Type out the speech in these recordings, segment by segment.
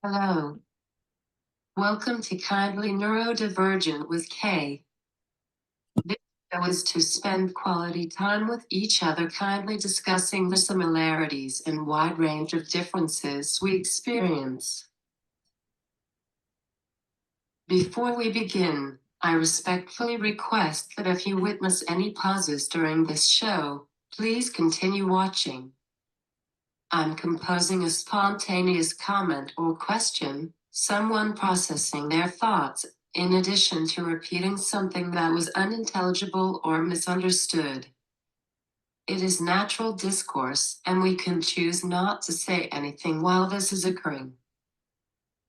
Hello. Welcome to Kindly Neurodivergent with Kay. This show is to spend quality time with each other, kindly discussing the similarities and wide range of differences we experience. Before we begin, I respectfully request that if you witness any pauses during this show, please continue watching. I'm composing a spontaneous comment or question, someone processing their thoughts, in addition to repeating something that was unintelligible or misunderstood. It is natural discourse, and we can choose not to say anything while this is occurring.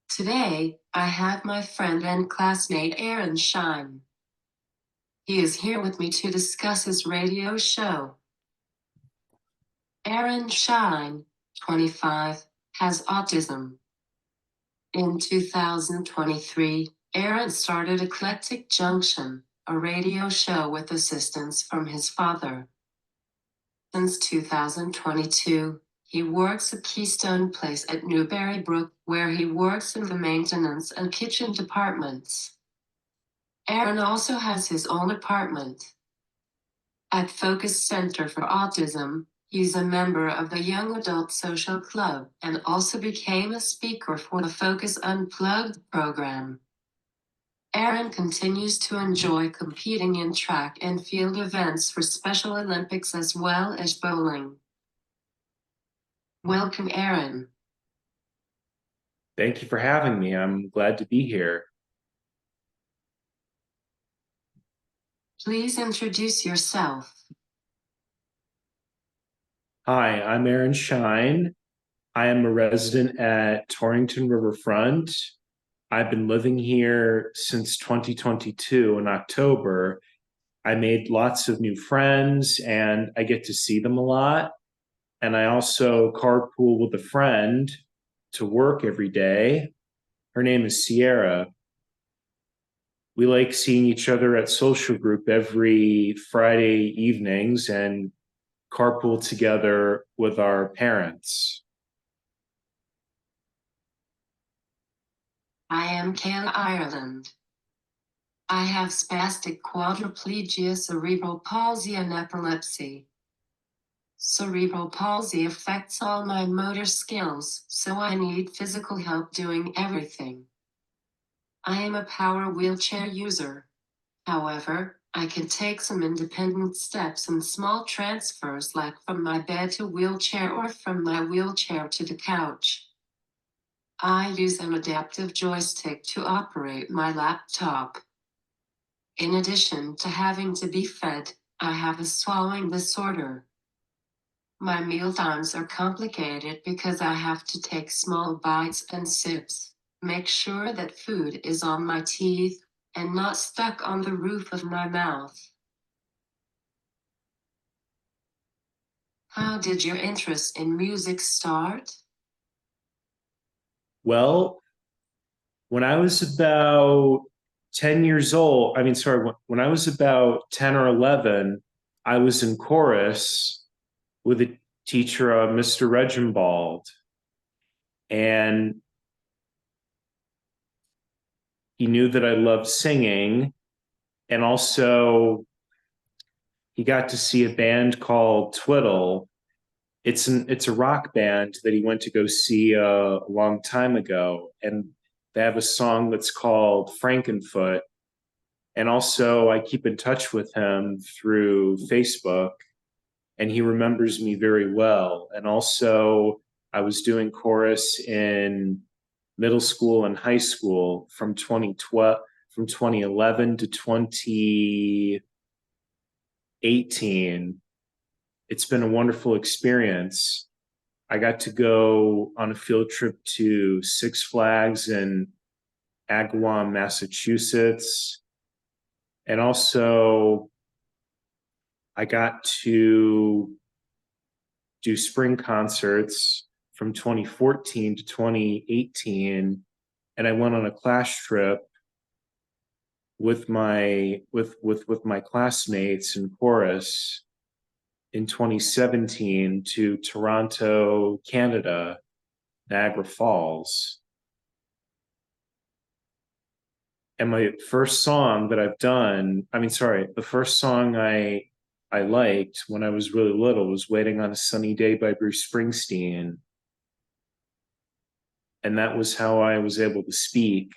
Today, I have my friend and classmate Aaron Schein. He is here with me to discuss his radio show. Aaron Schein, 25, has autism. In 2023, Aaron started Eclectic Junction, a radio show with assistance from his father. Since 2022, he works at Keystone Place at Newbury Brook, where he works in the maintenance and kitchen departments. Aaron also has his own apartment. At Focus Center for Autism, he's a member of the Young Adult Social Club and also became a speaker for the Focus Unplugged program. Aaron continues to enjoy competing in track and field events for Special Olympics as well as bowling. Welcome, Aaron. Thank you for having me. I'm glad to be here. Please introduce yourself. Hi, I'm Aaron Schein. I am a resident at Torrington Riverfront. I've been living here since 2022 in October. I made lots of new friends and I get to see them a lot. And I also carpool with a friend to work every day. Her name is Sierra. We like seeing each other at social group every Friday evenings and carpool together with our parents. I am Kayla Ireland. I have spastic quadriplegia, cerebral palsy, and epilepsy. Cerebral palsy affects all my motor skills, so I need physical help doing everything. I am a power wheelchair user. However, I can take some independent steps and small transfers, like from my bed to wheelchair or from my wheelchair to the couch. I use an adaptive joystick to operate my laptop. In addition to having to be fed, I have a swallowing disorder. My mealtimes are complicated because I have to take small bites and sips, make sure that food is on my teeth and not stuck on the roof of my mouth. How did your interest in music start? Well, when I was about 10 years old, when I was about 10 or 11, I was in chorus with a teacher, Mr. Reginbald. And he knew that I loved singing. And also, he got to see a band called Twiddle. It's a rock band that he went to go see a long time ago, and they have a song that's called Frankenfoot. And also, I keep in touch with him through Facebook, and he remembers me very well. And also, I was doing chorus in middle school and high school from 2012, from 2011 to 2018. It's been a wonderful experience. I got to go on a field trip to Six Flags in Agawam, Massachusetts. And also, I got to do spring concerts from 2014 to 2018. And I went on a class trip with my classmates in chorus in 2017 to Toronto, Canada, Niagara Falls. And my first song that I've done, I mean, sorry, the first song I liked when I was really little was Waiting on a Sunny Day by Bruce Springsteen. And that was how I was able to speak.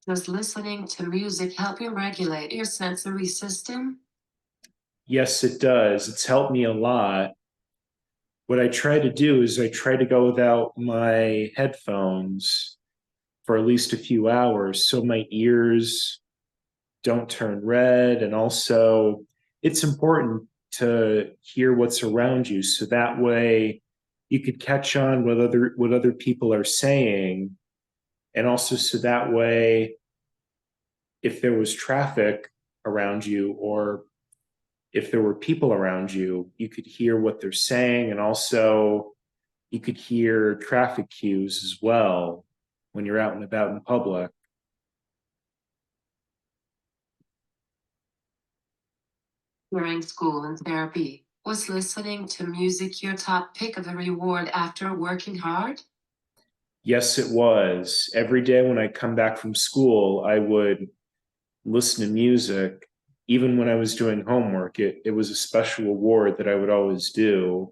Does listening to music help you regulate your sensory system? Yes, it does. It's helped me a lot. What I try to do is I try to go without my headphones for at least a few hours so my ears don't turn red. And also, it's important to hear what's around you so that way you could catch on what other people are saying. And also, so that way, if there was traffic around you or if there were people around you, you could hear what they're saying. And also, you could hear traffic cues as well when you're out and about in public. During school and therapy, was listening to music your top pick of a reward after working hard? Yes, it was. Every day when I come back from school, I would listen to music. Even when I was doing homework, it was a special award that I would always do.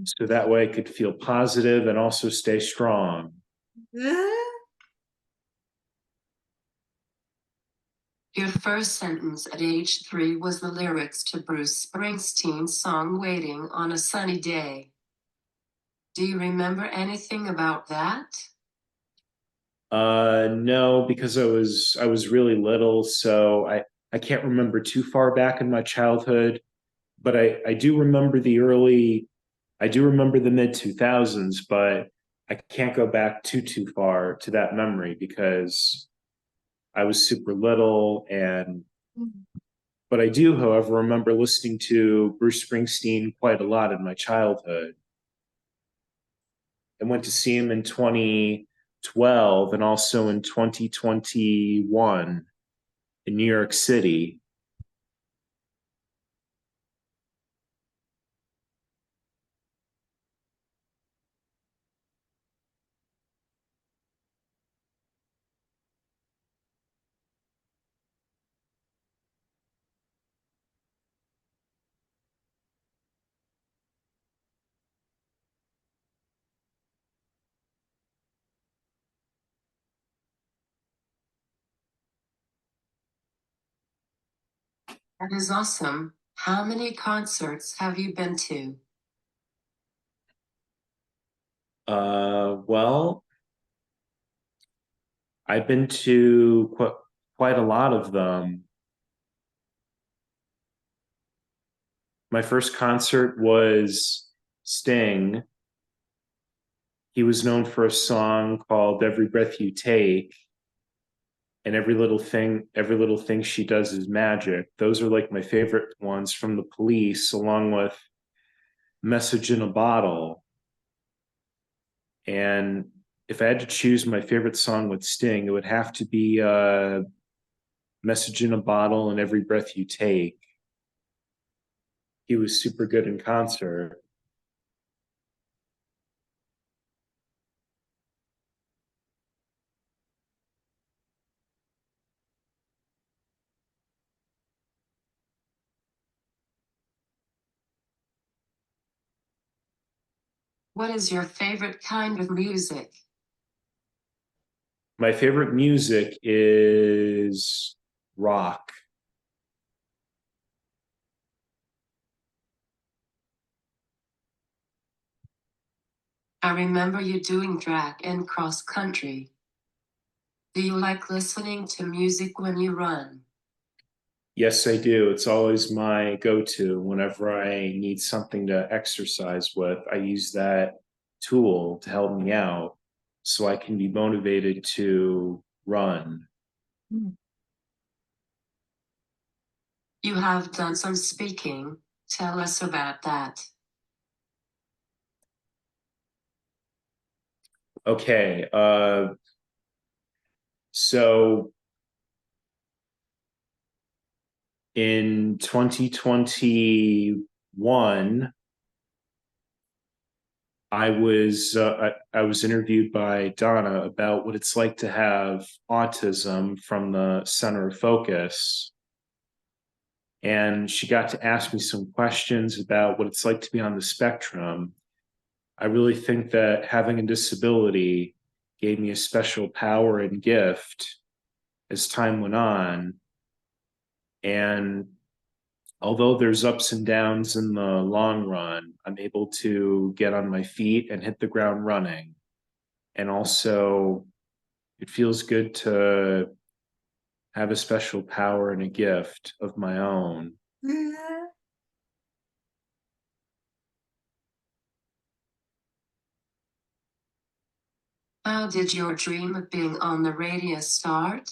So that way I could feel positive and also stay strong. Your first sentence at age 3 was the lyrics to Bruce Springsteen's song Waiting on a Sunny Day. Do you remember anything about that? No, because I was really little, so I can't remember too far back in my childhood, but I do remember I do remember the mid 2000s, but I can't go back too far to that memory because I was super little. And but I do, however, remember listening to Bruce Springsteen quite a lot in my childhood. I went to see him in 2012 and also in 2021 in New York City. That is awesome. How many concerts have you been to? Well, I've been to quite a lot of them. My first concert was Sting. He was known for a song called Every Breath You Take and every little thing she does is magic. Those are like my favorite ones from the Police, along with Message in a Bottle. And if I had to choose my favorite song with Sting, it would have to be Message in a Bottle and Every Breath You Take. He was super good in concert. What is your favorite kind of music? My favorite music is rock. I remember you doing track and cross country. Do you like listening to music when you run? Yes, I do. It's always my go-to whenever I need something to exercise with. I use that tool to help me out so I can be motivated to run. You have done some speaking. Tell us about that. Okay, so In 2021, I was interviewed by Donna about what it's like to have autism from the Center of Focus, and she got to ask me some questions about what it's like to be on the spectrum. I really think that having a disability gave me a special power and gift as time went on. And although there's ups and downs in the long run, I'm able to get on my feet and hit the ground running. And also, it feels good to have a special power and a gift of my own. How did your dream of being on the radio start?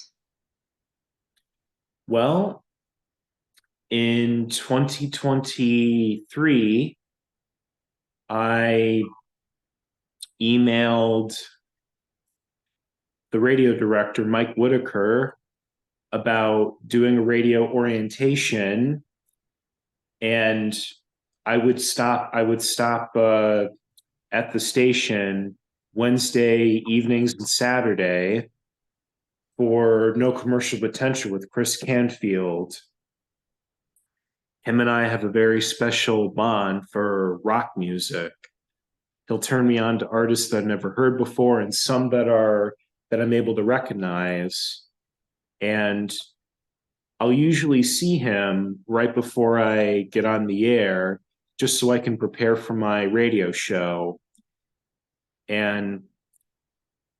Well, in 2023, I emailed the radio director, Mike Whitaker, about doing a radio orientation, and I would stop at the station Wednesday evenings and Saturday for No Commercial Potential with Chris Canfield. Him and I have a very special bond for rock music. He'll turn me on to artists that I've never heard before and some that I'm able to recognize. And I'll usually see him right before I get on the air, just so I can prepare for my radio show. And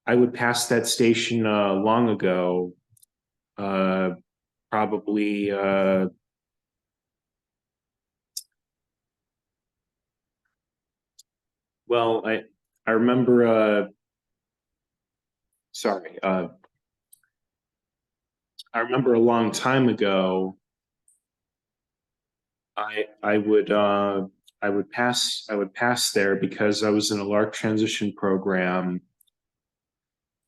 I would pass that station long ago, uh, probably. Well, I remember. Sorry, I remember a long time ago. I would pass there because I was in a large transition program,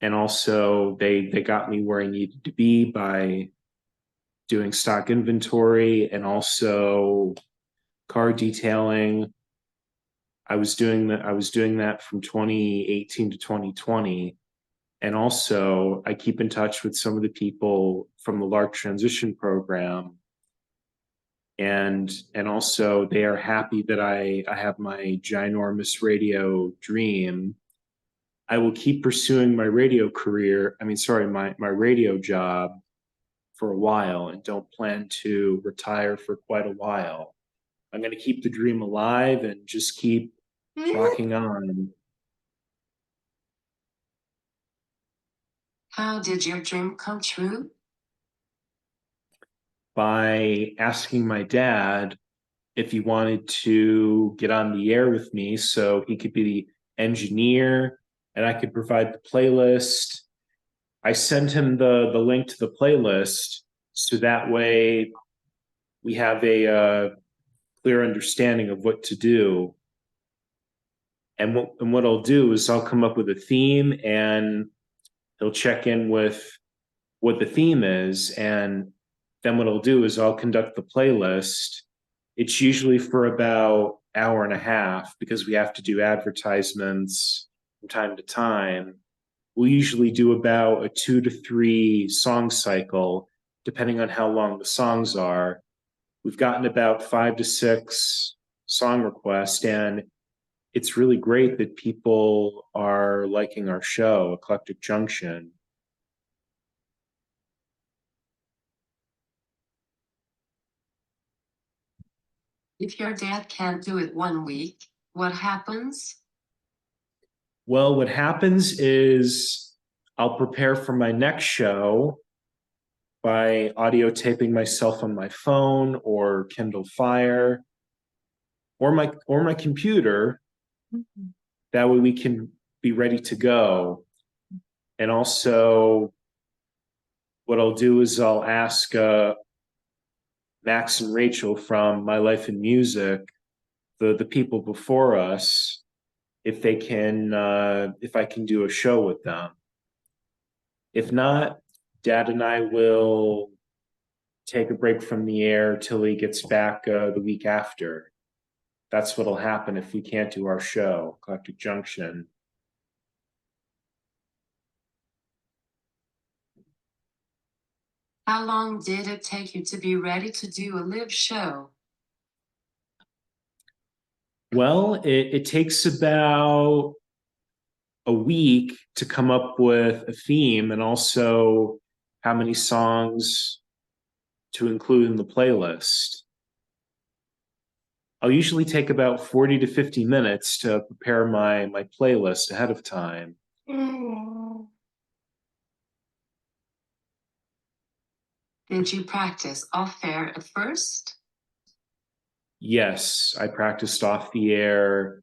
and also they got me where I needed to be by doing stock inventory and also car detailing. I was doing that from 2018 to 2020. And also I keep in touch with some of the people from the large transition program. And also they are happy that I have my ginormous radio dream. I will keep pursuing my radio career. I mean, sorry, my radio job for a while and don't plan to retire for quite a while. I'm going to keep the dream alive and just keep rocking on. How did your dream come true? By asking my dad if he wanted to get on the air with me so he could be the engineer and I could provide the playlist. I sent him the link to the playlist so that way we have a clear understanding of what to do. And what I'll do is I'll come up with a theme and he'll check in with what the theme is. And then what I'll do is I'll conduct the playlist. It's usually for about hour and a half because we have to do advertisements from time to time. We'll usually do about a 2 to 3 song cycle, depending on how long the songs are. We've gotten about 5 to 6 song requests, and it's really great that people are liking our show, Eclectic Junction. If your dad can't do it one week, what happens? Well, what happens is I'll prepare for my next show by audio taping myself on my phone or Kindle Fire or my computer. That way we can be ready to go. And also, what I'll do is I'll ask Max and Rachel from My Life in Music, the people before us, if they can if I can do a show with them. If not, Dad and I will take a break from the air till he gets back the week after. That's what'll happen if we can't do our show, Eclectic Junction. How long did it take you to be ready to do a live show? Well, it takes about a week to come up with a theme and also how many songs to include in the playlist. I'll usually take about 40 to 50 minutes to prepare my playlist ahead of time. Did you practice off air at first? Yes, I practiced off the air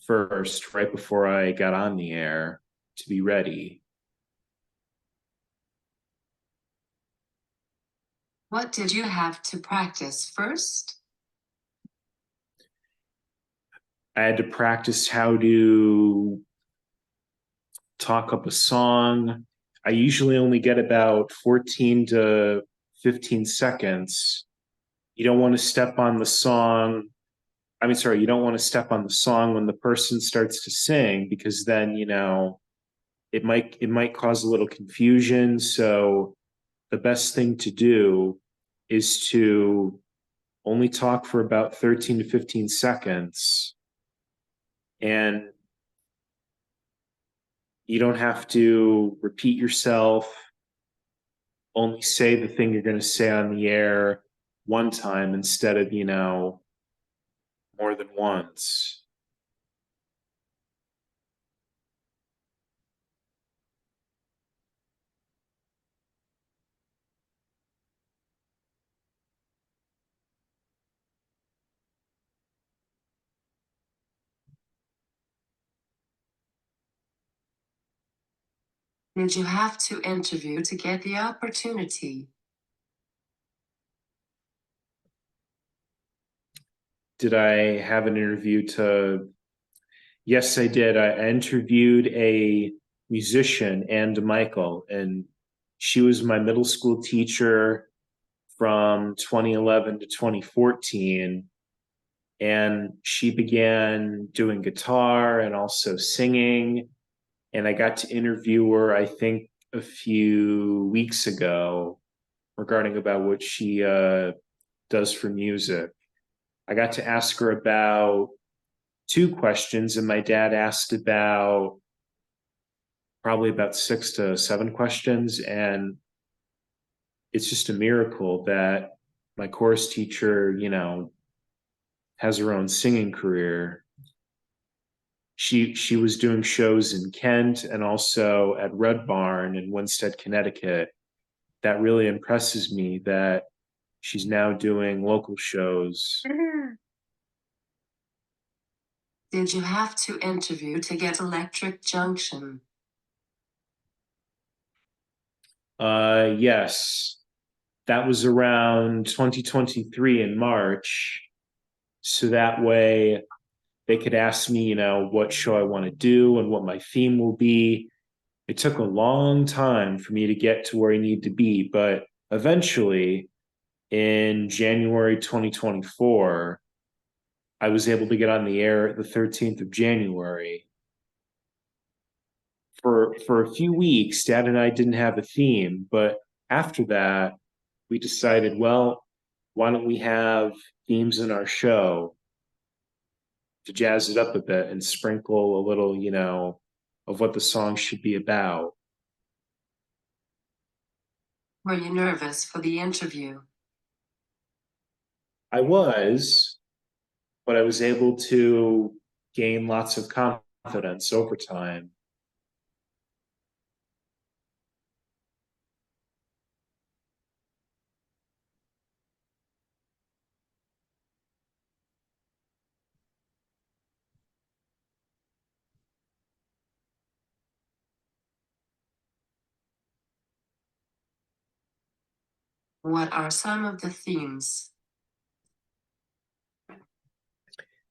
first, right before I got on the air to be ready. What did you have to practice first? I had to practice how to talk up a song. I usually only get about 14 to 15 seconds. You don't want to step on the song. I mean, sorry, you don't want to step on the song when the person starts to sing because then, it might cause a little confusion. So the best thing to do is to only talk for about 13 to 15 seconds. And you don't have to repeat yourself. Only say the thing you're going to say on the air one time instead of, more than once. Did you have to interview to get the opportunity? Did I have an interview to? Yes, I did. I interviewed a musician, Anne DeMichael, and she was my middle school teacher from 2011 to 2014. And she began doing guitar and also singing. And I got to interview her, I think, a few weeks ago regarding about what she does for music. I got to ask her about two questions, and my dad asked about probably about 6 to 7 questions. And it's just a miracle that my chorus teacher, has her own singing career. She was doing shows in Kent and also at Red Barn in Winstead, Connecticut. That really impresses me that she's now doing local shows. Did you have to interview to get Electric Junction? Yes, that was around 2023 in March. So that way they could ask me, what show I want to do and what my theme will be. It took a long time for me to get to where I need to be, but eventually in January 2024, I was able to get on the air the 13th of January. For a few weeks, Dad and I didn't have a theme, but after that, we decided, well, why don't we have themes in our show to jazz it up a bit and sprinkle a little, of what the song should be about. Were you nervous for the interview? I was, but I was able to gain lots of confidence over time. What are some of the themes?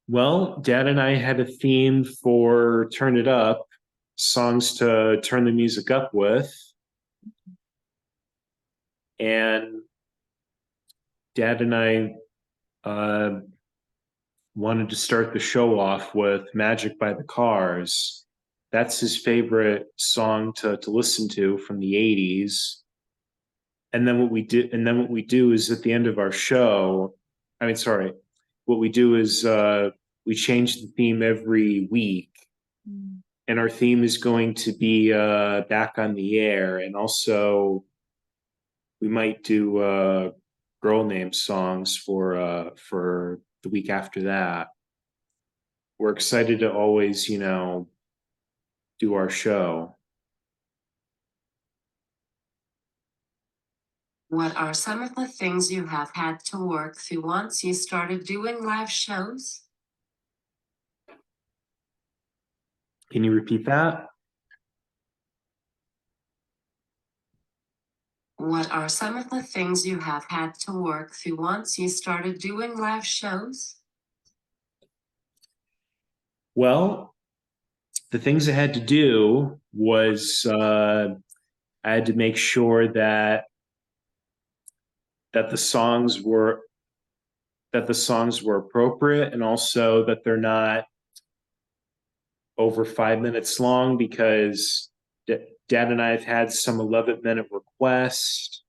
Well, Dad and I had a theme for Turn It Up, songs to turn the music up with. And Dad and I wanted to start the show off with Magic by the Cars. That's his favorite song to listen to from the 80s. And then what we do is at the end of our show, I mean, sorry, what we do is we change the theme every week. And our theme is going to be back on the air. And also, we might do girl name songs for the week after that. We're excited to always, do our show. What are some of the things you have had to work through once you started doing live shows? Can you repeat that? What are some of the things you have had to work through once you started doing live shows? Well, the things I had to do was I had to make sure that the songs were that the songs were appropriate, and also that they're not over 5 minutes long, because Dad and I have had some 11-minute requests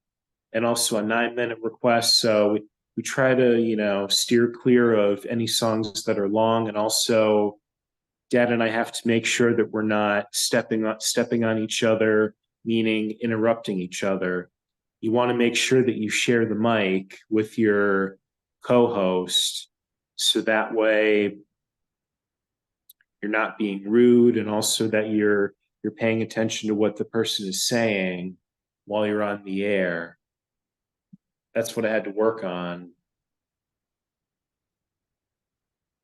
and also a 9-minute request. So we try to, steer clear of any songs that are long. And also, Dad and I have to make sure that we're not stepping on each other, meaning interrupting each other. You want to make sure that you share the mic with your co-host, so that way you're not being rude, and also that you're paying attention to what the person is saying while you're on the air. That's what I had to work on.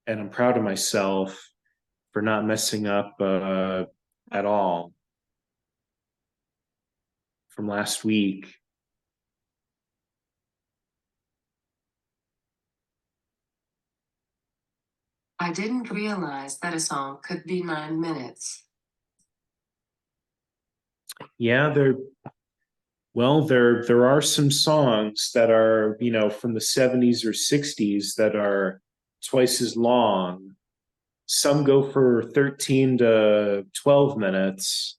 And I'm proud of myself for not messing up at all from last week. I didn't realize that a song could be 9 minutes. Yeah, there are some songs that are, from the 70s or 60s that are twice as long. Some go for 13 to 12 minutes.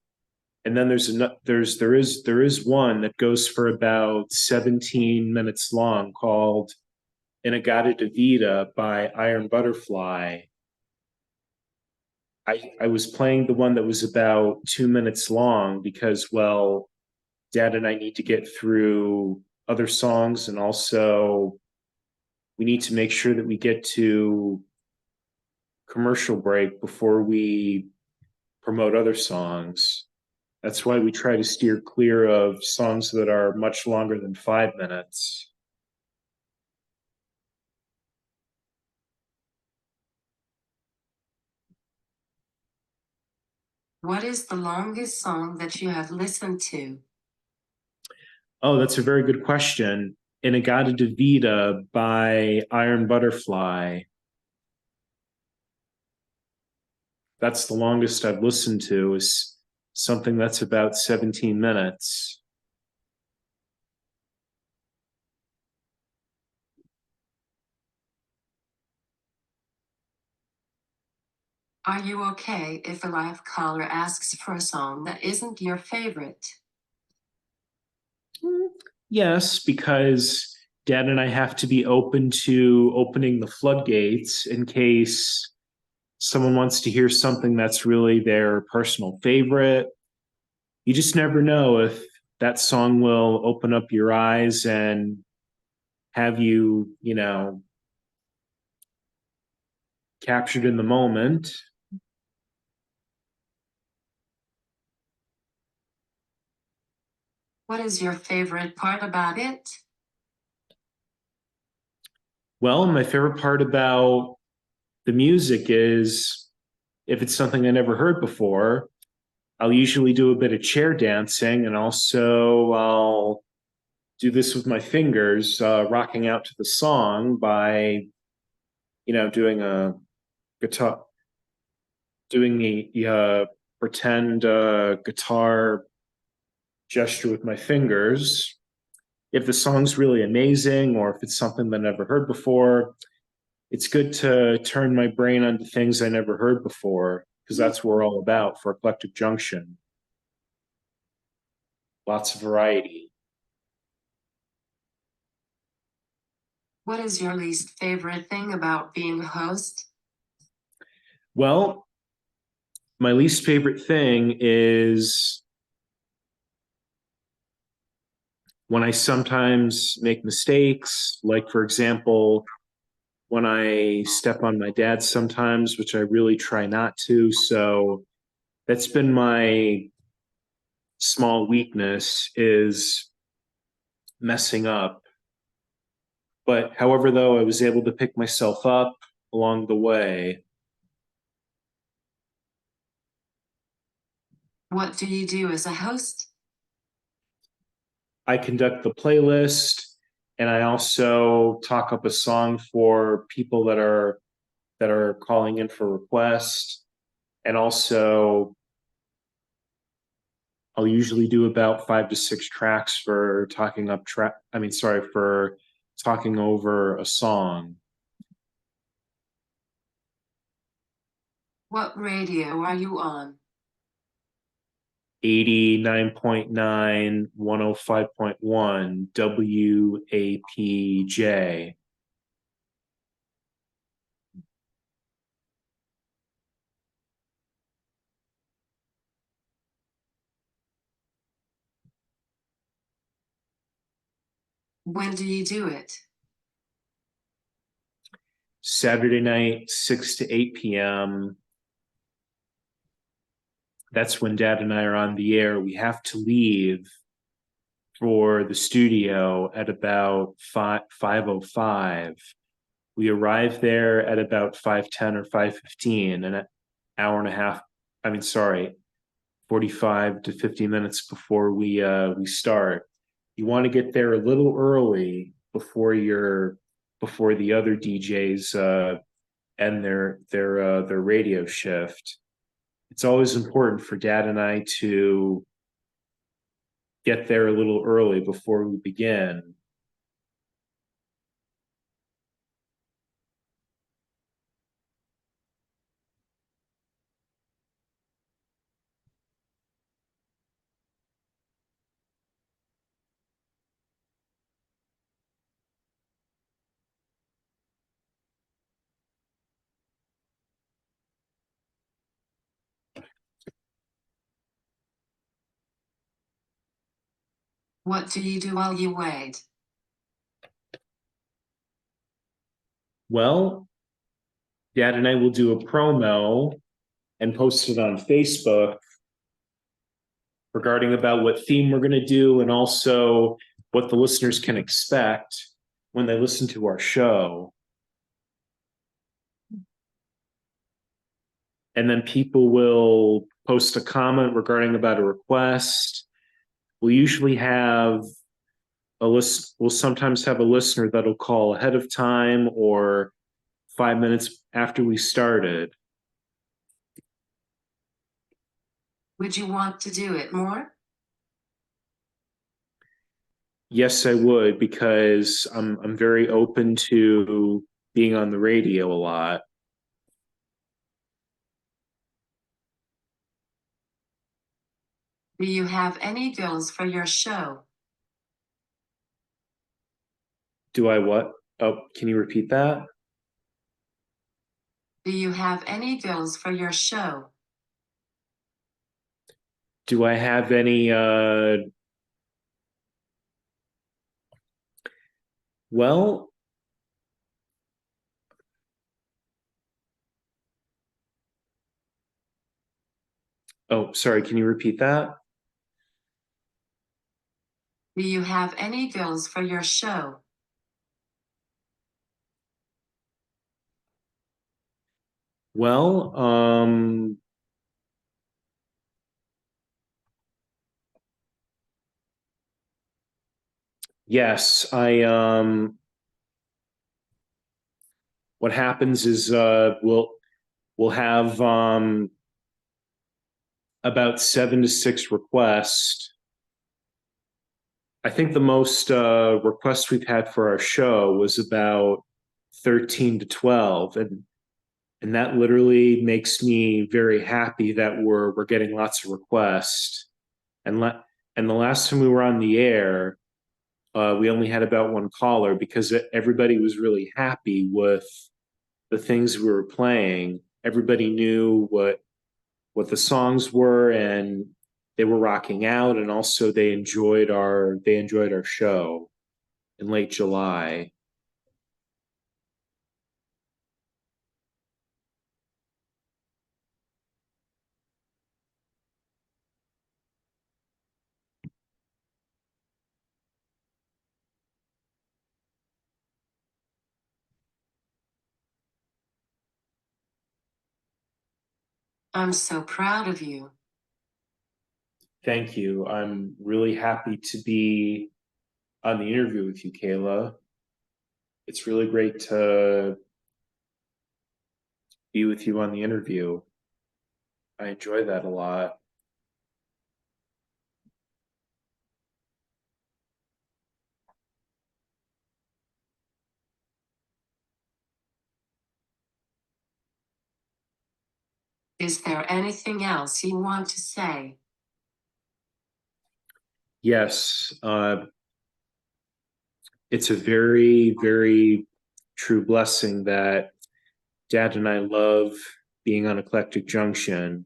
And then there is one that goes for about 17 minutes long, called Inagata Davida by Iron Butterfly. I was playing the one that was about 2 minutes long because, well, Dad and I need to get through other songs, and also we need to make sure that we get to commercial break before we promote other songs. That's why we try to steer clear of songs that are much longer than 5 minutes. What is the longest song that you have listened to? Oh, that's a very good question. Inagata Davida by Iron Butterfly. That's the longest I've listened to, is something that's about 17 minutes. Are you okay if a live caller asks for a song that isn't your favorite? Yes, because Dad and I have to be open to opening the floodgates in case someone wants to hear something that's really their personal favorite. You just never know if that song will open up your eyes and have you, captured in the moment. What is your favorite part about it? Well, my favorite part about the music is, if it's something I never heard before, I'll usually do a bit of chair dancing, and also I'll do this with my fingers, rocking out to the song by, doing a guitar, doing the pretend guitar gesture with my fingers. if the song's really amazing or if it's something that I never heard before, it's good to turn my brain onto things I never heard before because that's what we're all about for Eclectic Junction. Lots of variety. What is your least favorite thing about being a host? Well, my least favorite thing is when I sometimes make mistakes, like, for example, when I step on my dad sometimes, which I really try not to. So that's been my small weakness is messing up. But however, though, I was able to pick myself up along the way. What do you do as a host? I conduct the playlist and I also talk up a song for people that are calling in for requests. And also I'll usually do about 5 to 6 tracks for talking up track. I mean, sorry, for talking over a song. What radio are you on? 89.9, 105.1 WAPJ. When do you do it? Saturday night, 6 to 8 p.m. That's when Dad and I are on the air. We have to leave for the studio at about 5:05. We arrive there at about 5:10 or 5:15, an hour and a half. I mean, sorry, 45 to 50 minutes before we start. You want to get there a little early before the other DJs end their radio shift. It's always important for Dad and I to get there a little early before we begin. What do you do while you wait? Well, Dad and I will do a promo and post it on Facebook regarding about what theme we're going to do and also what the listeners can expect when they listen to our show. And then people will post a comment regarding about a request. We usually have a list. We'll sometimes have a listener that'll call ahead of time or 5 minutes after we started. Would you want to do it more? Yes, I would, because I'm very open to being on the radio a lot. Do you have any goals for your show? Do I what? Oh, can you repeat that? Do you have any goals for your show? Do I have any well, oh, sorry, can you repeat that? Do you have any goals for your show? Well, yes, I what happens is we'll have about 7 to 6 requests I think the most requests we've had for our show was about 13 to 12, and that literally makes me very happy that we're getting lots of requests. And and the last time we were on the air, we only had about one caller because everybody was really happy with the things we were playing. Everybody knew what the songs were, and they were rocking out, and also they enjoyed our show in late July. I'm so proud of you. Thank you. I'm really happy to be on the interview with you, Kayla. It's really great to be with you on the interview. I enjoy that a lot. Is there anything else you want to say? Yes, it's a very, very true blessing that Dad and I love being on Eclectic Junction.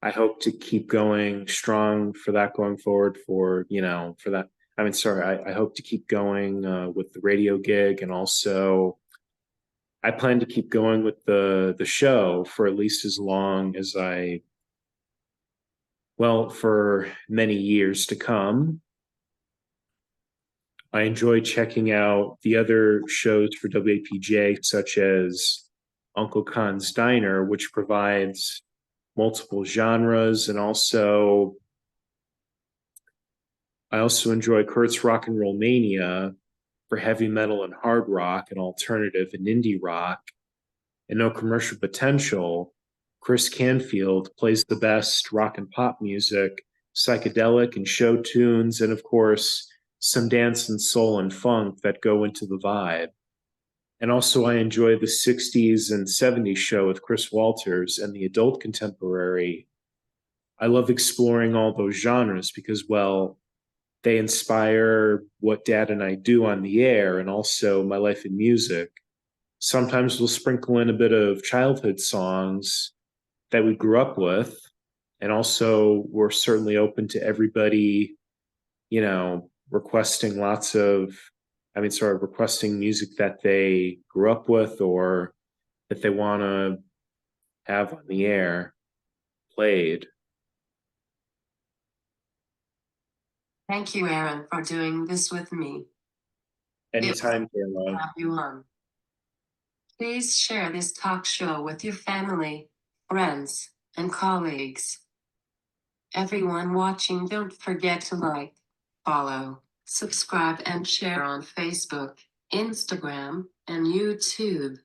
I hope to keep going strong for that going forward for that. I mean, sorry, I hope to keep going with the radio gig, and also I plan to keep going with the show for at least as long as for many years to come. I enjoy checking out the other shows for WAPJ, such as Uncle Khan's Diner, which provides multiple genres, and I also enjoy Kurt's Rock and Roll Mania for heavy metal and hard rock and alternative and indie rock. And No Commercial Potential, Chris Canfield plays the best rock and pop music, psychedelic and show tunes, and of course, some dance and soul and funk that go into the vibe. And also, I enjoy the 60s and 70s show with Chris Walters and the adult contemporary. I love exploring all those genres because, well, they inspire what Dad and I do on the air and also my life in music. Sometimes we'll sprinkle in a bit of childhood songs that we grew up with. And also, we're certainly open to everybody, requesting requesting music that they grew up with or that they want to have on the air played. Thank you, Aaron, for doing this with me. It was Anytime, great to Kayla. have you on. Please share this talk show with your family, friends, and colleagues. Everyone watching, don't forget to like, follow, subscribe, and share on Facebook, Instagram, and YouTube.